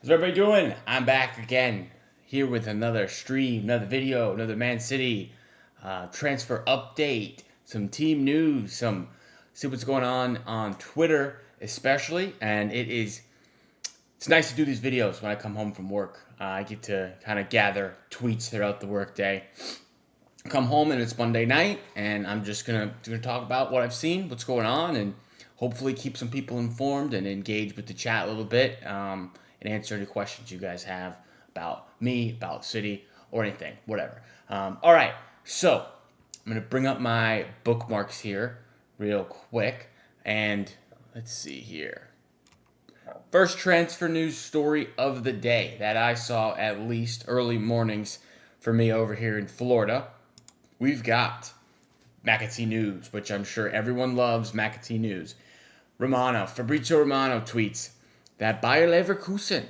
How's everybody doing? I'm back again here with another stream, another video, another Man City transfer update, some team news, some see what's going on Twitter especially, and it's nice to do these videos when I come home from work. I get to kind of gather tweets throughout the workday. Come home and it's Monday night, and I'm just gonna talk about what I've seen, what's going on, and hopefully keep some people informed and engage with the chat a little bit, and answer any questions you guys have about me, about City, or anything, whatever. All right, so I'm gonna bring up my bookmarks here real quick, and let's see here. First transfer news story of the day that I saw at least early mornings for me over here in Florida. We've got McAtee News, which I'm sure everyone loves McAtee News. Fabrizio Romano tweets that Bayer Leverkusen,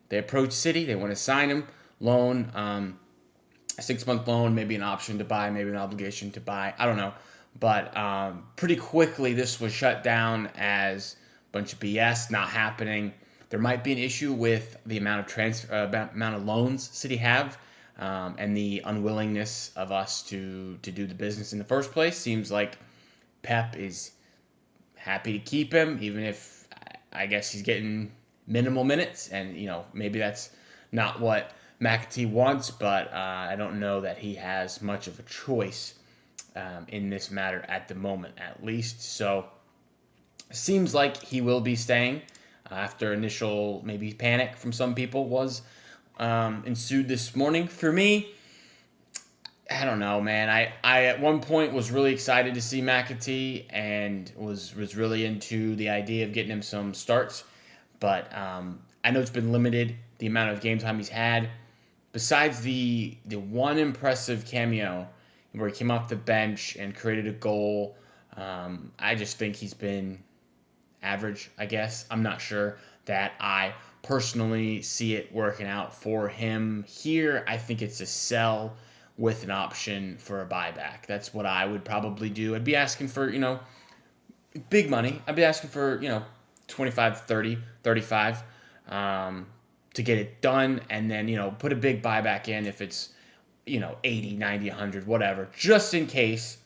they approach City, they want to sign him, loan, a 6-month loan, maybe an option to buy, maybe an obligation to buy, I don't know. But pretty quickly this was shut down as a bunch of BS, not happening. There might be an issue with the amount of loans City have. And the unwillingness of us to do the business in the first place. Seems like Pep is happy to keep him, even if I guess he's getting minimal minutes, and maybe that's not what McAtee wants, but I don't know that he has much of a choice in this matter at the moment, at least. So seems like he will be staying after initial maybe panic from some people was ensued this morning. For me, I don't know, man. I at one point was really excited to see McAtee and was really into the idea of getting him some starts, but I know it's been limited, the amount of game time he's had. Besides the one impressive cameo where he came off the bench and created a goal, I just think he's been average, I guess. I'm not sure that I personally see it working out for him here. I think it's a sell with an option for a buyback. That's what I would probably do. I'd be asking for, big money. I'd be asking for, 25, 30, 35 to get it done, and then, put a big buyback in if it's, 80, 90, 100, whatever, just in case,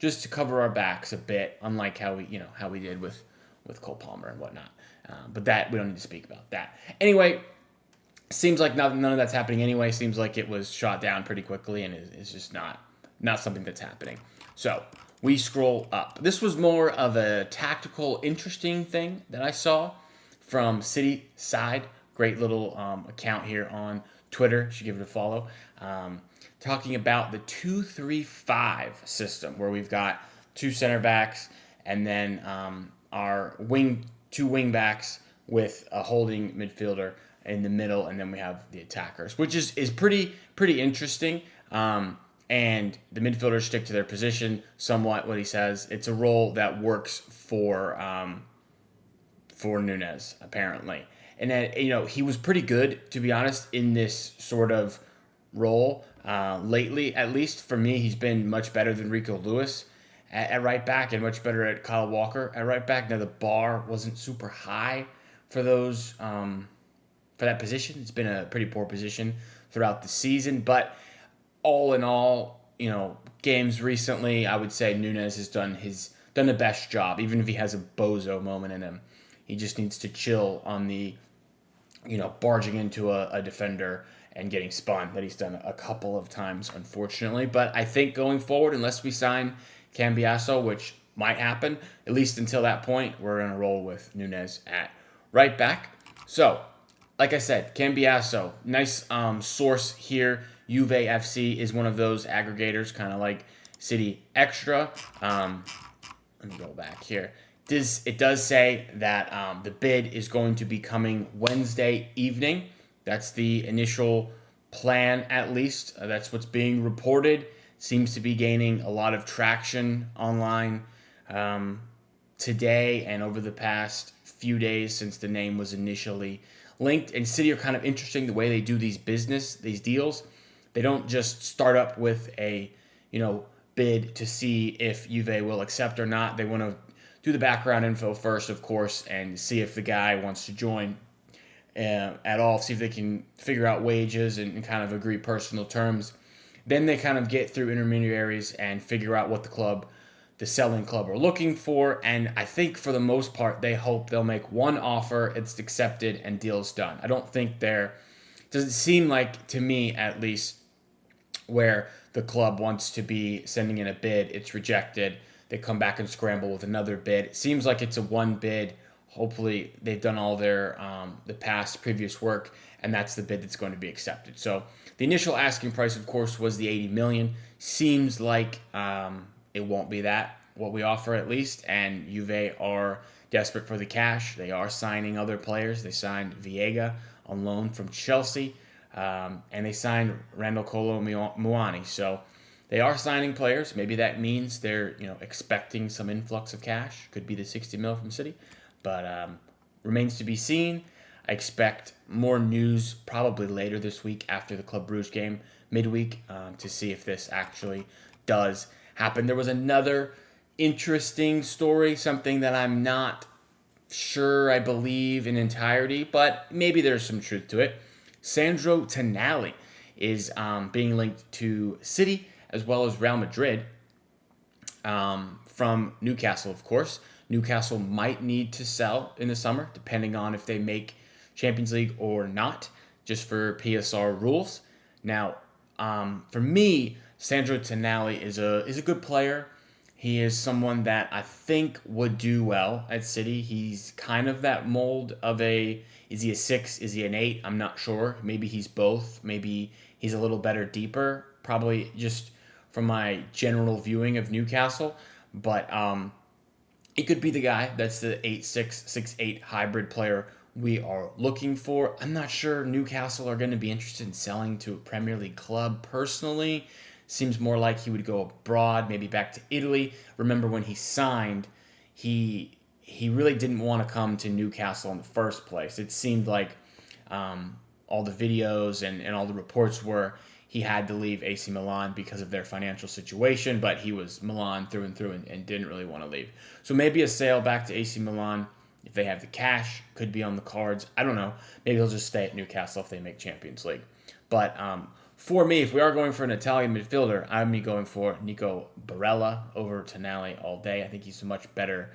just to cover our backs a bit, unlike how we did with Cole Palmer and whatnot. But that we don't need to speak about that. Anyway, seems like none of that's happening anyway. Seems like it was shot down pretty quickly, and it's just not something that's happening. So we scroll up. This was more of a tactical, interesting thing that I saw from City Side. Great little account here on Twitter. You should give it a follow. Talking about the 2-3-5 system, where we've got two center backs and then our two wing backs with a holding midfielder in the middle, and then we have the attackers, which is pretty interesting. And the midfielders stick to their position somewhat. What he says, it's a role that works for Nunes apparently, and then he was pretty good, to be honest, in this sort of role lately. At least for me, he's been much better than Rico Lewis at right back, and much better at Kyle Walker at right back. Now the bar wasn't super high for those for that position. It's been a pretty poor position throughout the season, but all in all, games recently, I would say Nunes has done the best job. Even if he has a bozo moment in him, he just needs to chill on the barging into a defender and getting spun that he's done a couple of times, unfortunately. But I think going forward, unless we sign Cambiaso, which might happen, at least until that point, we're going to roll with Nunes at right back. So, like I said, Cambiaso, nice source here. Juve FC is one of those aggregators, kind of like City Extra. Let me go back here. It does say that the bid is going to be coming Wednesday evening. That's the initial plan, at least. That's what's being reported. Seems to be gaining a lot of traction online today and over the past few days since the name was initially linked. And City are kind of interesting the way they do these deals. They don't just start up with a bid to see if Juve will accept or not. They want to do the background info first, of course, and see if the guy wants to join at all, see if they can figure out wages and kind of agree personal terms. Then they kind of get through intermediaries and figure out what the selling club are looking for. And I think for the most part, they hope they'll make one offer, it's accepted, and deal's done. I don't think doesn't seem like, to me at least, where the club wants to be sending in a bid, it's rejected, they come back and scramble with another bid. It seems like it's a one bid. Hopefully they've done all their the previous work, and that's the bid that's going to be accepted. So the initial asking price, of course, was the $80 million. Seems like it won't be that, what we offer at least, and Juve are desperate for the cash. They are signing other players. They signed Viega on loan from Chelsea, and they signed Randall Kolo Muani. So they are signing players. Maybe that means they're expecting some influx of cash. Could be the 60 mil from City, but remains to be seen. I expect more news probably later this week after the Club Brugge game midweek to see if this actually does happen. There was another interesting story, something that I'm not sure I believe in entirety, but maybe there's some truth to it. Sandro Tonali is being linked to City as well as Real Madrid from Newcastle, of course. Newcastle might need to sell in the summer, depending on if they make Champions League or not, just for PSR rules. Now, for me, Sandro Tonali is a good player. He is someone that I think would do well at City. He's kind of that mold of is he a 6? Is he an 8? I'm not sure. Maybe he's both. Maybe he's a little better deeper. Probably just from my general viewing of Newcastle. But it could be the guy that's the 8-6, 6-8 hybrid player we are looking for. I'm not sure Newcastle are going to be interested in selling to a Premier League club personally. Seems more like he would go abroad, maybe back to Italy. Remember when he signed, he really didn't want to come to Newcastle in the first place. It seemed like all the videos and all the reports were he had to leave AC Milan because of their financial situation, but he was Milan through and through and didn't really want to leave. So maybe a sale back to AC Milan, if they have the cash, could be on the cards. I don't know. Maybe he'll just stay at Newcastle if they make Champions League. But for me, if we are going for an Italian midfielder, I'm going for Nico Barella over Tonali all day. I think he's a much better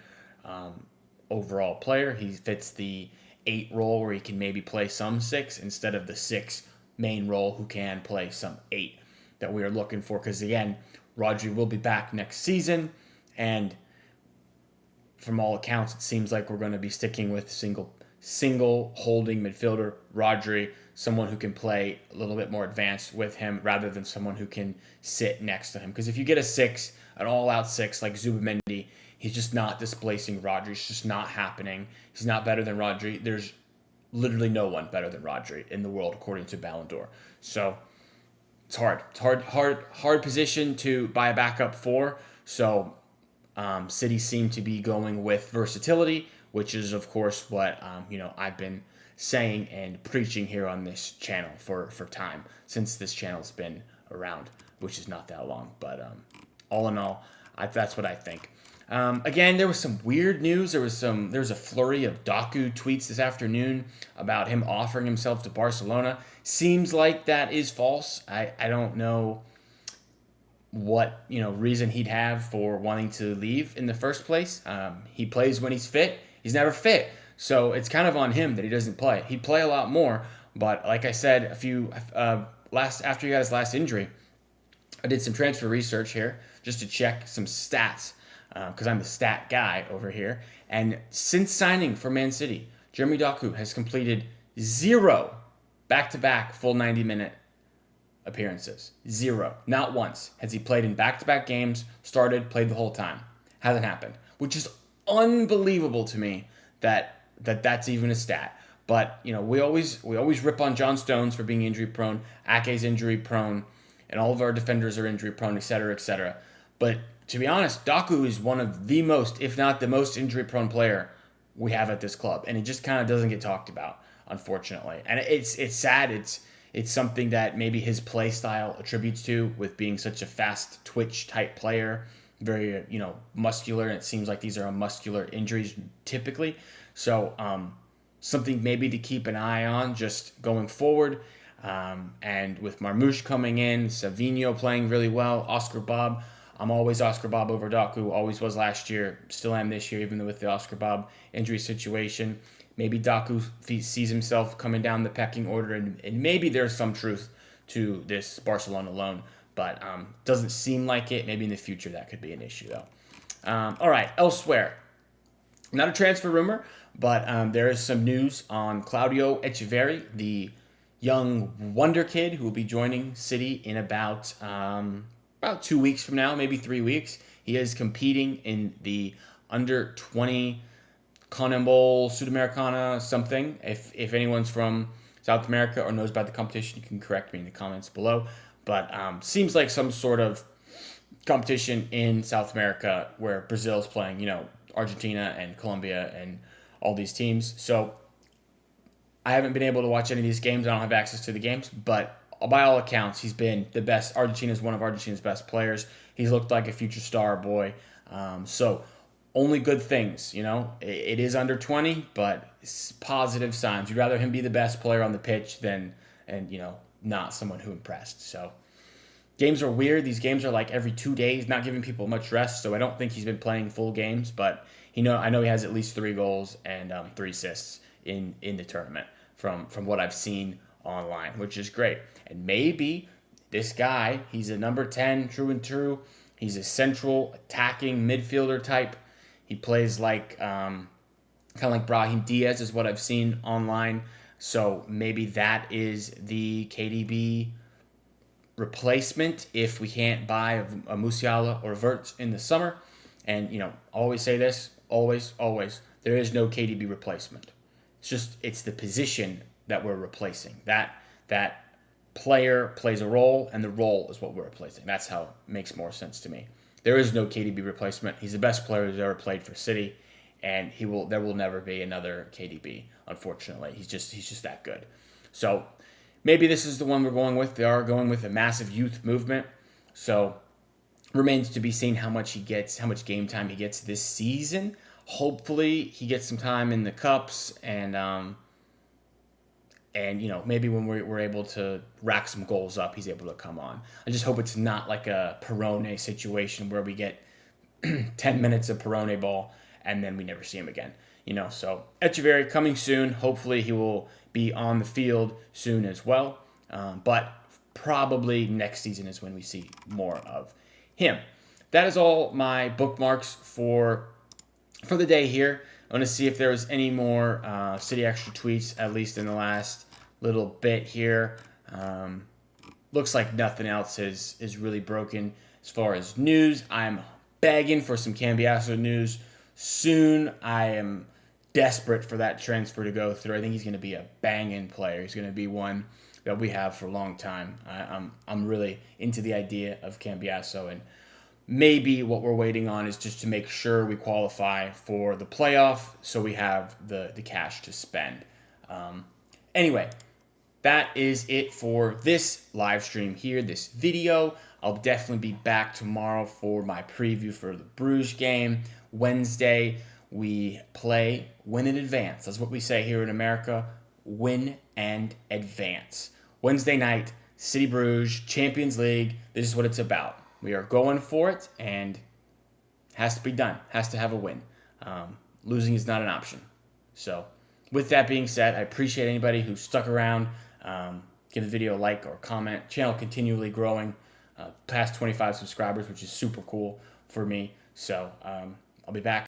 overall player. He fits the 8 role where he can maybe play some 6 instead of the 6 main role who can play some 8 that we are looking for. Because again, Rodri will be back next season, and from all accounts, it seems like we're going to be sticking with single holding midfielder, Rodri, someone who can play a little bit more advanced with him rather than someone who can sit next to him. Because if you get a 6, an all-out 6 like Zubimendi, he's just not displacing Rodri. It's just not happening. He's not better than Rodri. There's literally no one better than Rodri in the world, according to Ballon d'Or. So it's hard. It's hard position to buy a backup for. So City seem to be going with versatility, which is, of course, what I've been saying and preaching here on this channel for time, since this channel's been around, which is not that long. But all in all, that's what I think. Again, there was some weird news. There was a flurry of Doku tweets this afternoon about him offering himself to Barcelona. Seems like that is false. I don't know what reason he'd have for wanting to leave in the first place. He plays when he's fit. He's never fit, so it's kind of on him that he doesn't play. He'd play a lot more, but like I said, after he got his last injury, I did some transfer research here just to check some stats because I'm the stat guy over here. And since signing for Man City, Jeremy Doku has completed 0 back-to-back full 90-minute appearances. 0. Not once has he played in back-to-back games, played the whole time. Hasn't happened, which is unbelievable to me that's even a stat. But we always rip on John Stones for being injury prone, Ake's injury prone, and all of our defenders are injury prone, etc., etc. But to be honest, Doku is one of the most, if not the most injury prone player we have at this club, and it just kind of doesn't get talked about, unfortunately. And it's sad. It's something that maybe his play style attributes to, with being such a fast twitch type player, very muscular, and it seems like these are muscular injuries typically. So something maybe to keep an eye on just going forward. And with Marmouche coming in, Savinho playing really well, Oscar Bob. I'm always Oscar Bob over Doku, always was last year, still am this year, even with the Oscar Bob injury situation. Maybe Doku sees himself coming down the pecking order, and maybe there's some truth to this Barcelona loan, but doesn't seem like it. Maybe in the future that could be an issue, though. All right, elsewhere. Not a transfer rumor, but there is some news on Claudio Echeverri, the young wonder kid who will be joining City in about 2 weeks from now, maybe 3 weeks. He is competing in the under 20 CONMEBOL Sudamericana something. If anyone's from South America or knows about the competition, you can correct me in the comments below. But seems like some sort of competition in South America where Brazil's playing, Argentina and Colombia and all these teams. So I haven't been able to watch any of these games. I don't have access to the games, but by all accounts, he's been the best. Argentina's one of Argentina's best players. He's looked like a future star boy. So only good things, It is under 20, but it's positive signs. You'd rather him be the best player on the pitch than, not someone who impressed. So games are weird. These games are like every 2 days, not giving people much rest. So I don't think he's been playing full games, but I know he has at least 3 goals and 3 assists in the tournament from what I've seen online, which is great. And maybe this guy, he's a number 10, true and true. He's a central attacking midfielder type. He plays like kind of like Brahim Diaz is what I've seen online. So maybe that is the KDB replacement if we can't buy a Musiala or Wirtz in the summer. And, always say this, always, there is no KDB replacement. It's the position that we're replacing. That player plays a role, and the role is what we're replacing. That's how it makes more sense to me. There is no KDB replacement. He's the best player who's ever played for City, and there will never be another KDB, unfortunately. He's just that good. So maybe this is the one we're going with. They are going with a massive youth movement. So remains to be seen how much game time he gets this season. Hopefully he gets some time in the cups and maybe when we're able to rack some goals up, he's able to come on. I just hope it's not like a Perone situation where we get 10 minutes of Perone ball and then we never see him again. So Echeverri coming soon. Hopefully he will be on the field soon as well. But probably next season is when we see more of him. That is all my bookmarks for the day here. I want to see if there was any more City Extra tweets, at least in the last little bit here. Looks like nothing else is really broken as far as news. I'm begging for some Cambiaso news soon. I am desperate for that transfer to go through. I think he's going to be a banging player. He's going to be one that we have for a long time. I'm really into the idea of Cambiaso, and maybe what we're waiting on is just to make sure we qualify for the playoff so we have the cash to spend. Anyway, that is it for this live stream here, this video. I'll definitely be back tomorrow for my preview for the Bruges game. Wednesday, we play win and advance. That's what we say here in America, win and advance. Wednesday night, City Bruges, Champions League. This is what it's about. We are going for it, and has to be done. Has to have a win. Losing is not an option. So, with that being said, I appreciate anybody who stuck around. Give the video a like or comment. Channel continually growing. Past 25 subscribers, which is super cool for me. So, I'll be back.